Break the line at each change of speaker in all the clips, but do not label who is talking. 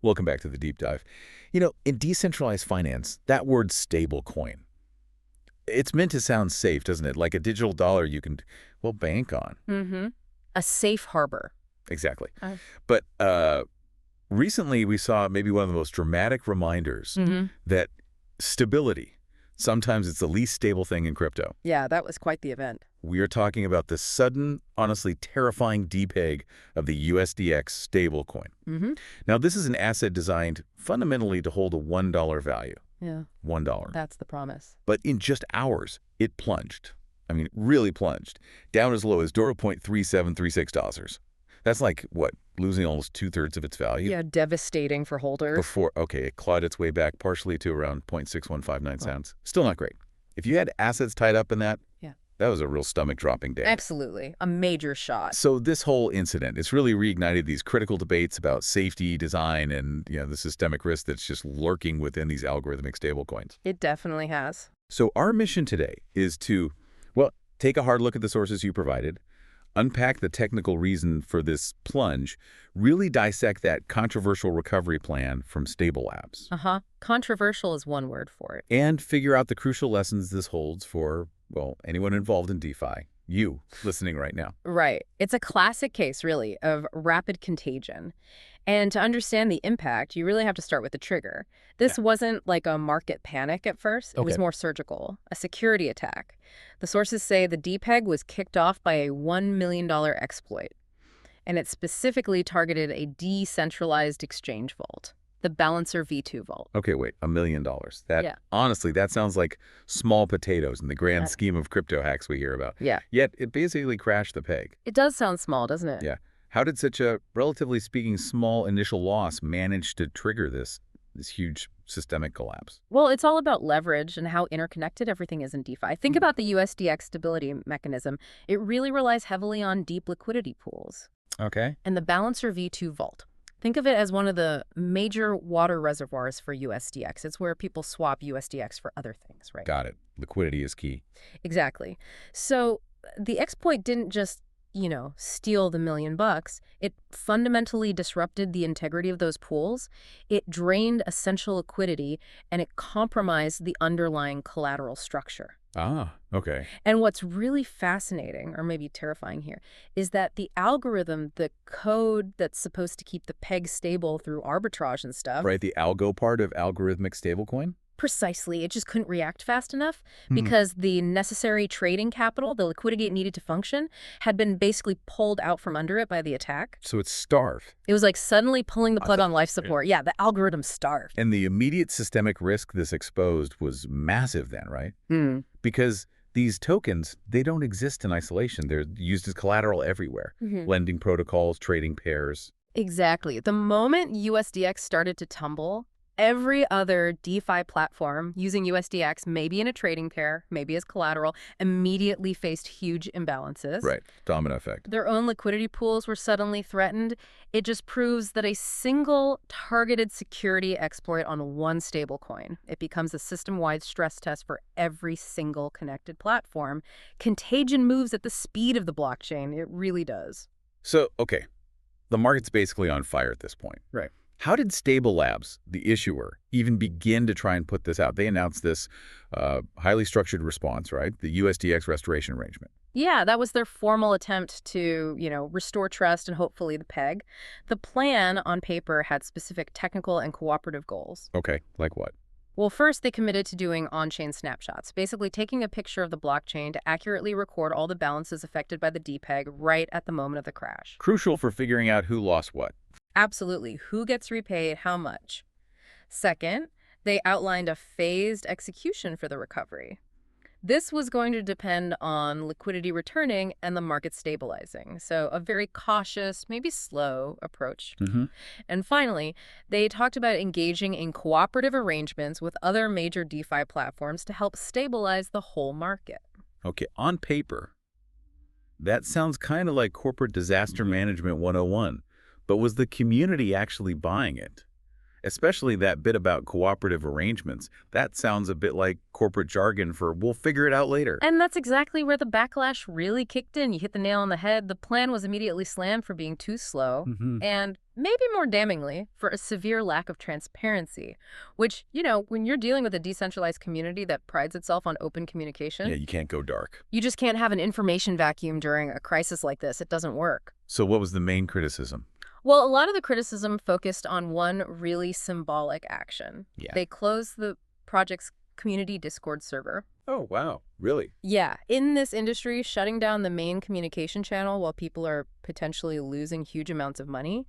Welcome back to the deep dive. You know, in decentralized finance, that word stablecoin, it's meant to sound safe, doesn't it? Like a digital dollar you can, well, bank on.
Mm-hmm. A safe harbor.
Exactly.
Uh,
But recently we saw maybe one of the most dramatic reminders
mm-hmm.
that stability, sometimes it's the least stable thing in crypto.
Yeah, that was quite the event.
We are talking about the sudden, honestly terrifying depeg of the USDX stablecoin.
Mm-hmm.
Now, this is an asset designed fundamentally to hold a $1 value.
Yeah.
$1.
That's the promise.
But in just hours, it plunged. I mean, really plunged. Down as low as $0.3736. That's like, what, losing almost two-thirds of its value?
Yeah, devastating for holders.
Okay, it clawed its way back partially to around 0.6159 cents. Still not great. If you had assets tied up in that, that was a real stomach-dropping day.
Absolutely. A major shot.
So this whole incident, it's really reignited these critical debates about safety, design, and the systemic risk that's just lurking within these algorithmic stablecoins.
It definitely has.
So our mission today is to, well, take a hard look at the sources you provided, unpack the technical reason for this plunge, really dissect that controversial recovery plan from Stable Labs.
Controversial is one word for it.
And figure out the crucial lessons this holds for, well, anyone involved in DeFi, you listening right now.
Right. It's a classic case, really, of rapid contagion. And to understand the impact, you really have to start with the trigger. This wasn't like a market panic at first. It was more surgical, a security attack. The sources say the Depeg was kicked off by a $1 million exploit. And it specifically targeted a decentralized exchange vault, the Balancer V2 vault.
Okay, wait, $1 million. Honestly, that sounds like small potatoes in the grand scheme of crypto hacks we hear about.
Yeah.
Yet it basically crashed the peg.
It does sound small, doesn't it?
Yeah. How did such a, relatively speaking, small initial loss manage to trigger this huge systemic collapse?
Well, it's all about leverage and how interconnected everything is in DeFi. Think about the USDX stability mechanism. It really relies heavily on deep liquidity pools.
Okay.
And the Balancer V2 vault. Think of it as one of the major water reservoirs for USDX. It's where people swap USDX for other things, right?
Got it. Liquidity is key.
Exactly. So the exploit didn't just steal the $1 million. It fundamentally disrupted the integrity of those pools. It drained essential liquidity, and it compromised the underlying collateral structure.
Ah, okay.
And what's really fascinating, or maybe terrifying here, is that the algorithm, the code that's supposed to keep the peg stable through arbitrage and stuff.
Right, the algo part of algorithmic stablecoin?
Precisely. It just couldn't react fast enough because the necessary trading capital, the liquidity it needed to function, had been basically pulled out from under it by the attack.
So it's starved.
It was like suddenly pulling the plug on life support. Yeah, the algorithm starved.
And the immediate systemic risk this exposed was massive then, right? Because these tokens, they don't exist in isolation. They're used as collateral everywhere. Lending protocols, trading pairs.
Exactly. The moment USDX started to tumble, every other DeFi platform using USDX, maybe in a trading pair, maybe as collateral, immediately faced huge imbalances.
Right. Domino effect.
Their own liquidity pools were suddenly threatened. It just proves that a single targeted security exploit on one stablecoin, it becomes a system-wide stress test for every single connected platform. Contagion moves at the speed of the blockchain. It really does.
So, okay, the market's basically on fire at this point.
Right.
How did Stable Labs, the issuer, even begin to try and put this out? They announced this highly structured response, right? The USDX Restoration Arrangement.
Yeah, that was their formal attempt to, restore trust and hopefully the peg. The plan on paper had specific technical and cooperative goals.
Okay, like what?
Well, first, they committed to doing on-chain snapshots, basically taking a picture of the blockchain to accurately record all the balances affected by the Depeg right at the moment of the crash.
Crucial for figuring out who lost what.
Absolutely. Who gets repaid, how much? Second, they outlined a phased execution for the recovery. This was going to depend on liquidity returning and the market stabilizing. So a very cautious, maybe slow approach. And finally, they talked about engaging in cooperative arrangements with other major DeFi platforms to help stabilize the whole market.
Okay, on paper, that sounds kind of like corporate disaster management 101. But was the community actually buying it? especially that bit about cooperative arrangements. That sounds a bit like corporate jargon for we'll figure it out later.
And that's exactly where the backlash really kicked in. You hit the nail on the head. The plan was immediately slammed for being too slow, and maybe more damningly, for a severe lack of transparency, which, when you're dealing with a decentralized community that prides itself on open communication,
Yeah, you can't go dark.
you just can't have an information vacuum during a crisis like this. It doesn't work.
So what was the main criticism?
Well, a lot of the criticism focused on one really symbolic action.
Yeah.
They closed the project's community Discord server.
Oh, wow. Really?
Yeah, in this industry, shutting down the main communication channel while people are potentially losing huge amounts of money,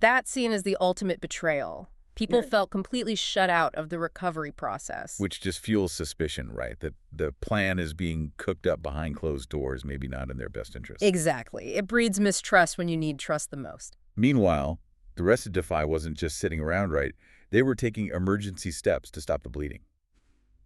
that's seen as the ultimate betrayal. People felt completely shut out of the recovery process.
Which just fuels suspicion, right? That the plan is being cooked up behind closed doors, maybe not in their best interest.
Exactly. It breeds mistrust when you need trust the most.
Meanwhile, the rest of DeFi wasn't just sitting around, right? They were taking emergency steps to stop the bleeding.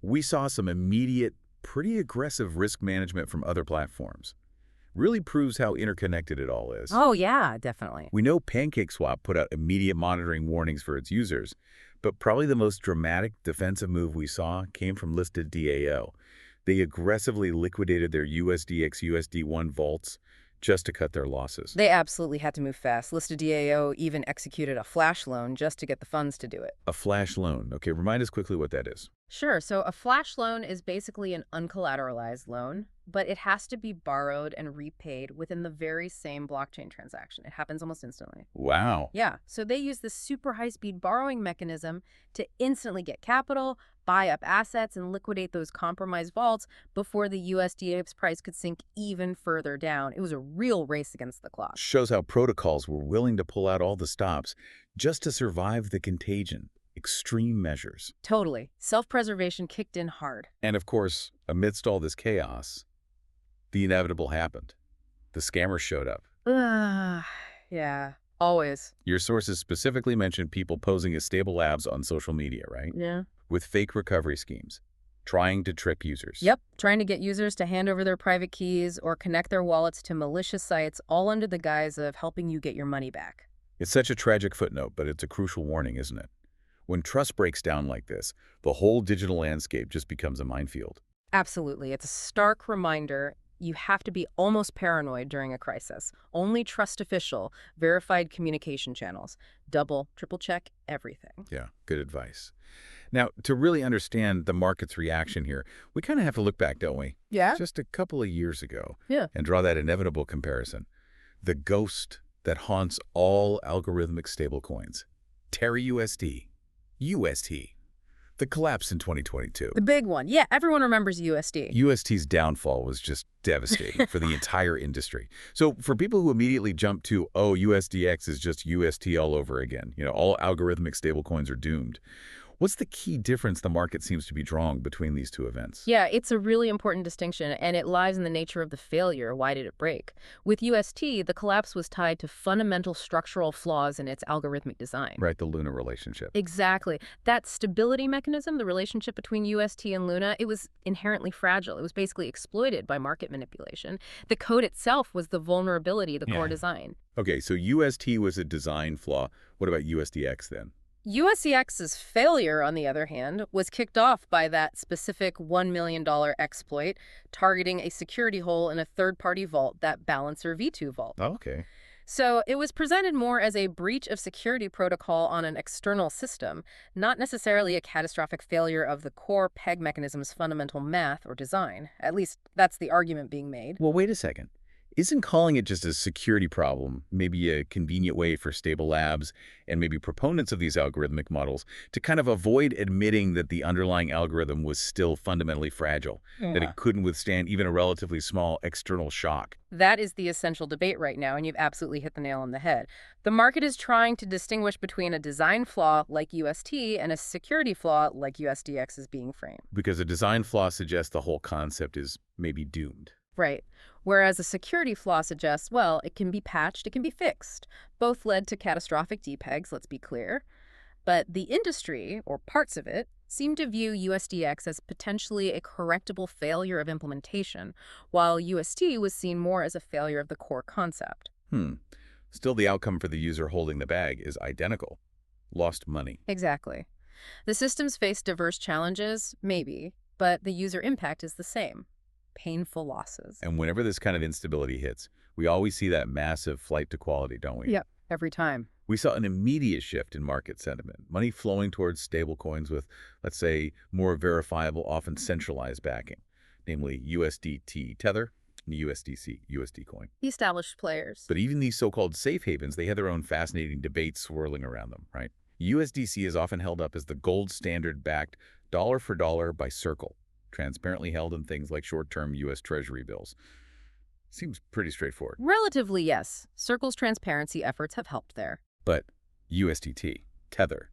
We saw some immediate, pretty aggressive risk management from other platforms. Really proves how interconnected it all is.
Oh, yeah, definitely.
We know PancakeSwap put out immediate monitoring warnings for its users, but probably the most dramatic defensive move we saw came from listed DAO. They aggressively liquidated their USDX USD1 vaults just to cut their losses.
They absolutely had to move fast. Listed DAO even executed a flash loan just to get the funds to do it.
A flash loan. Okay, remind us quickly what that is.
Sure. So a flash loan is basically an uncollateralized loan, but it has to be borrowed and repaid within the very same blockchain transaction. It happens almost instantly.
Wow.
Yeah. So they use this super high-speed borrowing mechanism to instantly get capital, buy up assets, and liquidate those compromised vaults before the USDX price could sink even further down. It was a real race against the clock.
Shows how protocols were willing to pull out all the stops just to survive the contagion. Extreme measures.
Totally. Self-preservation kicked in hard.
And of course, amidst all this chaos, the inevitable happened. The scammers showed up.
Yeah, always.
Your sources specifically mentioned people posing as stable labs on social media, right?
Yeah.
With fake recovery schemes, trying to trick users.
Yep, trying to get users to hand over their private keys or connect their wallets to malicious sites, all under the guise of helping you get your money back.
It's such a tragic footnote, but it's a crucial warning, isn't it? When trust breaks down like this, the whole digital landscape just becomes a minefield.
Absolutely. It's a stark reminder you have to be almost paranoid during a crisis. Only trust official, verified communication channels. Double, triple check everything.
Yeah, good advice. Now, to really understand the market's reaction here, we kind of have to look back, don't we?
Yeah?
Just a couple of years ago.
Yeah.
And draw that inevitable comparison. The ghost that haunts all algorithmic stablecoins. TerraUSD. UST. The collapse in 2022.
The big one. Yeah, everyone remembers USD.
UST's downfall was just devastating for the entire industry. So for people who immediately jump to, oh, USDX is just UST all over again, all algorithmic stablecoins are doomed. What's the key difference the market seems to be drawing between these two events?
Yeah, it's a really important distinction, and it lies in the nature of the failure. Why did it break? With UST, the collapse was tied to fundamental structural flaws in its algorithmic design.
Right, the Luna relationship.
Exactly. That stability mechanism, the relationship between UST and Luna, it was inherently fragile. It was basically exploited by market manipulation. The code itself was the vulnerability, the core design.
Okay, so UST was a design flaw. What about USDX then?
USDX's failure, on the other hand, was kicked off by that specific $1 million exploit targeting a security hole in a third-party vault, that Balancer V2 vault.
Oh, okay.
So it was presented more as a breach of security protocol on an external system, not necessarily a catastrophic failure of the core peg mechanism's fundamental math or design. At least that's the argument being made.
Well, wait a second. Isn't calling it just a security problem maybe a convenient way for stable labs and maybe proponents of these algorithmic models to kind of avoid admitting that the underlying algorithm was still fundamentally fragile, that it couldn't withstand even a relatively small external shock?
That is the essential debate right now, and you've absolutely hit the nail on the head. The market is trying to distinguish between a design flaw like UST and a security flaw like USDX is being framed.
Because a design flaw suggests the whole concept is maybe doomed.
Right. Whereas a security flaw suggests, well, it can be patched, it can be fixed. Both led to catastrophic depegs, let's be clear. But the industry, or parts of it, seem to view USDX as potentially a correctable failure of implementation, while UST was seen more as a failure of the core concept.
Still, the outcome for the user holding the bag is identical. lost money.
Exactly. The systems face diverse challenges, maybe, but the user impact is the same. Painful losses.
And whenever this kind of instability hits, we always see that massive flight to quality, don't we?
Yep, every time.
We saw an immediate shift in market sentiment, money flowing towards stablecoins with, let's say, more verifiable, often centralized backing, namely USDT Tether and USDC USD coin.
The established players.
But even these so-called safe havens, they had their own fascinating debates swirling around them, right? USDC is often held up as the gold standard backed dollar for dollar by Circle, transparently held in things like short-term U.S. Treasury bills. Seems pretty straightforward.
Relatively, yes. Circle's transparency efforts have helped there.
But USDT, Tether,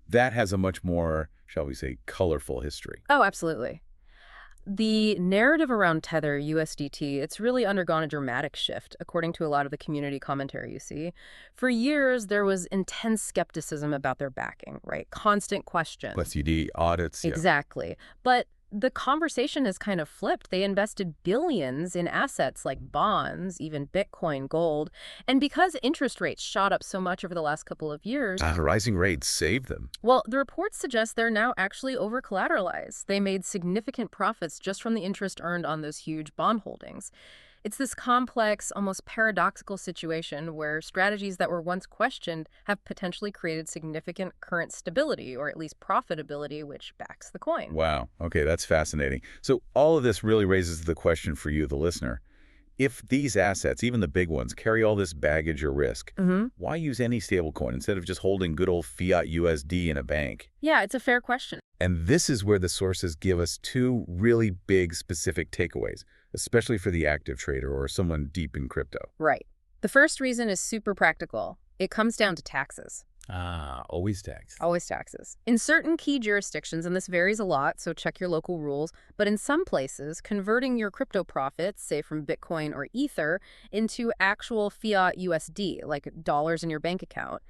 that has a much more, shall we say, colorful history.
Oh, absolutely. The narrative around Tether, USDT, it's really undergone a dramatic shift, according to a lot of the community commentary you see. For years, there was intense skepticism about their backing, right? Constant questions.
USD audits.
Exactly. But the conversation has kind of flipped. They invested billions in assets like bonds, even Bitcoin, gold. And because interest rates shot up so much over the last couple of years...
rising rates saved them.
Well, the reports suggest they're now actually over-collateralized. They made significant profits just from the interest earned on those huge bond holdings. It's this complex, almost paradoxical situation where strategies that were once questioned have potentially created significant current stability, or at least profitability, which backs the coin.
Wow. Okay, that's fascinating. So all of this really raises the question for you, the listener. If these assets, even the big ones, carry all this baggage or risk, why use any stablecoin instead of just holding good old fiat USD in a bank?
Yeah, it's a fair question.
And this is where the sources give us two really big specific takeaways, especially for the active trader or someone deep in crypto.
Right. The first reason is super practical. It comes down to taxes.
Always tax.
Always taxes. In certain key jurisdictions, and this varies a lot, so check your local rules, but in some places, converting your crypto profits, say from Bitcoin or Ether, into actual fiat USD, like dollars in your bank account,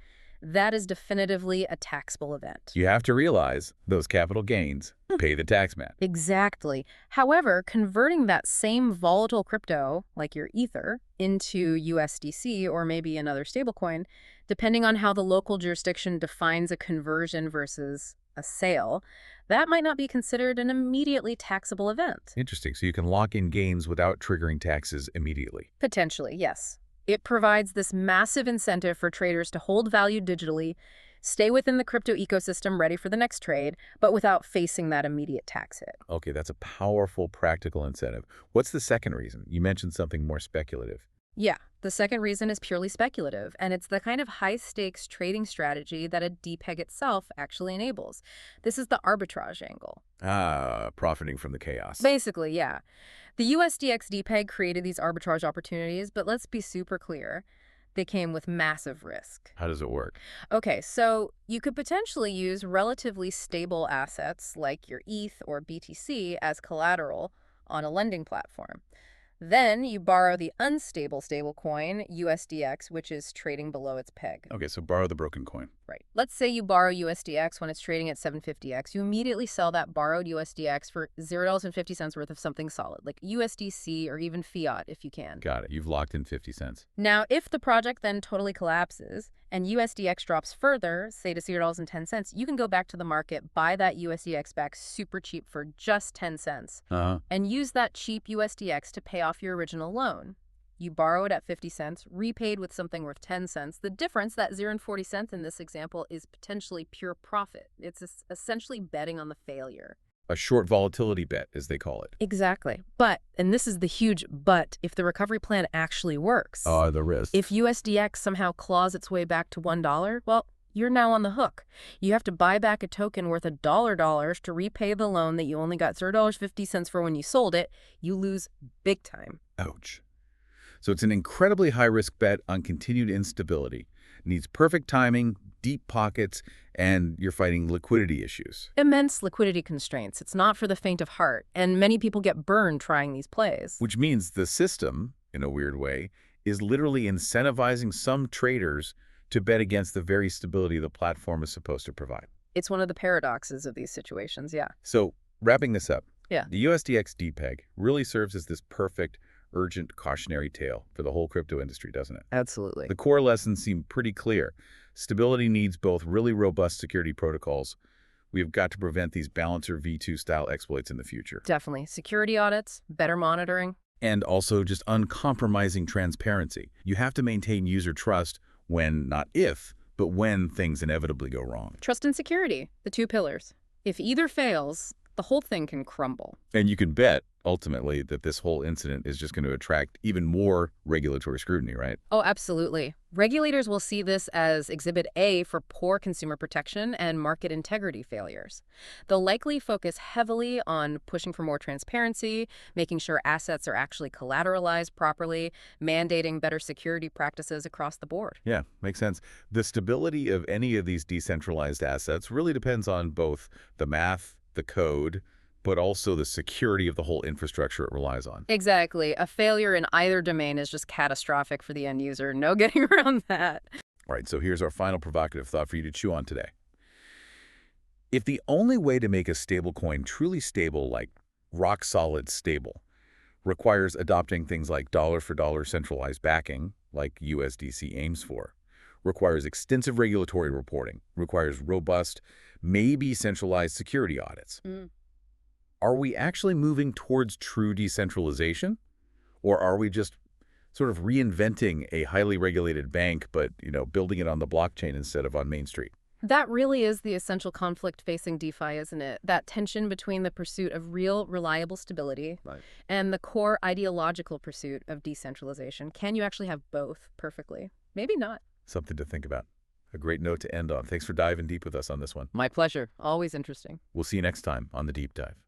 that is definitively a taxable event.
You have to realize those capital gains pay the tax man.
Exactly. However, converting that same volatile crypto, like your Ether, into USDC or maybe another stablecoin, depending on how the local jurisdiction defines a conversion versus a sale, that might not be considered an immediately taxable event.
Interesting. So you can lock in gains without triggering taxes immediately.
Potentially, yes. It provides this massive incentive for traders to hold value digitally, stay within the crypto ecosystem ready for the next trade, but without facing that immediate tax hit.
Okay, that's a powerful practical incentive. What's the second reason? You mentioned something more speculative.
Yeah, the second reason is purely speculative, and it's the kind of high-stakes trading strategy that a Depeg itself actually enables. This is the arbitrage angle.
Profiting from the chaos.
Basically, yeah. The USDX Depeg created these arbitrage opportunities, but let's be super clear. They came with massive risk.
How does it work?
Okay, so you could potentially use relatively stable assets like your ETH or BTC as collateral on a lending platform. Then you borrow the unstable stablecoin, USDX, which is trading below its peg.
Okay, so borrow the broken coin.
Right. Let's say you borrow USDX when it's trading at 750x. You immediately sell that borrowed USDX for $0.50 worth of something solid, like USDC or even fiat if you can.
Got it. You've locked in 50 cents.
Now, if the project then totally collapses and USDX drops further, say to $0.10, you can go back to the market, buy that USDX back super cheap for just 10 cents, and use that cheap USDX to pay off your original loan. You borrow it at 50 cents, repaid with something worth 10 cents. The difference, that 0 and 40 cents in this example, is potentially pure profit. It's essentially betting on the failure.
A short volatility bet, as they call it.
Exactly. But, and this is the huge but, if the recovery plan actually works.
The risk.
If USDX somehow claws its way back to $1, well, you're now on the hook. You have to buy back a token worth $1 to repay the loan that you only got $0.50 for when you sold it. You lose big time.
Ouch. So it's an incredibly high-risk bet on continued instability. It needs perfect timing, deep pockets, and you're fighting liquidity issues.
Immense liquidity constraints. It's not for the faint of heart, and many people get burned trying these plays.
Which means the system, in a weird way, is literally incentivizing some traders to bet against the very stability the platform is supposed to provide.
It's one of the paradoxes of these situations, yeah.
So, wrapping this up,
Yeah.
the USDX Depeg really serves as this perfect urgent cautionary tale for the whole crypto industry, doesn't it?
Absolutely.
The core lessons seem pretty clear. Stability needs both really robust security protocols. We've got to prevent these balancer V2 style exploits in the future.
Definitely. Security audits, better monitoring.
And also just uncompromising transparency. You have to maintain user trust when, not if, but when things inevitably go wrong.
Trust and security, the two pillars. If either fails, the whole thing can crumble.
And you can bet, ultimately, that this whole incident is just going to attract even more regulatory scrutiny, right?
Oh, absolutely. Regulators will see this as Exhibit A for poor consumer protection and market integrity failures. They'll likely focus heavily on pushing for more transparency, making sure assets are actually collateralized properly, mandating better security practices across the board.
Yeah, makes sense. The stability of any of these decentralized assets really depends on both the math, the code, but also the security of the whole infrastructure it relies on.
Exactly. A failure in either domain is just catastrophic for the end user. No getting around that.
All right, so here's our final provocative thought for you to chew on today. If the only way to make a stablecoin truly stable, like rock-solid stable, requires adopting things like dollar-for-dollar centralized backing, like USDC aims for, requires extensive regulatory reporting, requires robust, maybe centralized security audits, are we actually moving towards true decentralization? Or are we just sort of reinventing a highly regulated bank, but, building it on the blockchain instead of on Main Street?
That really is the essential conflict facing DeFi, isn't it? That tension between the pursuit of real, reliable stability and the core ideological pursuit of decentralization. Can you actually have both perfectly? Maybe not.
Something to think about. A great note to end on. Thanks for diving deep with us on this one.
My pleasure. Always interesting.
We'll see you next time on The Deep Dive.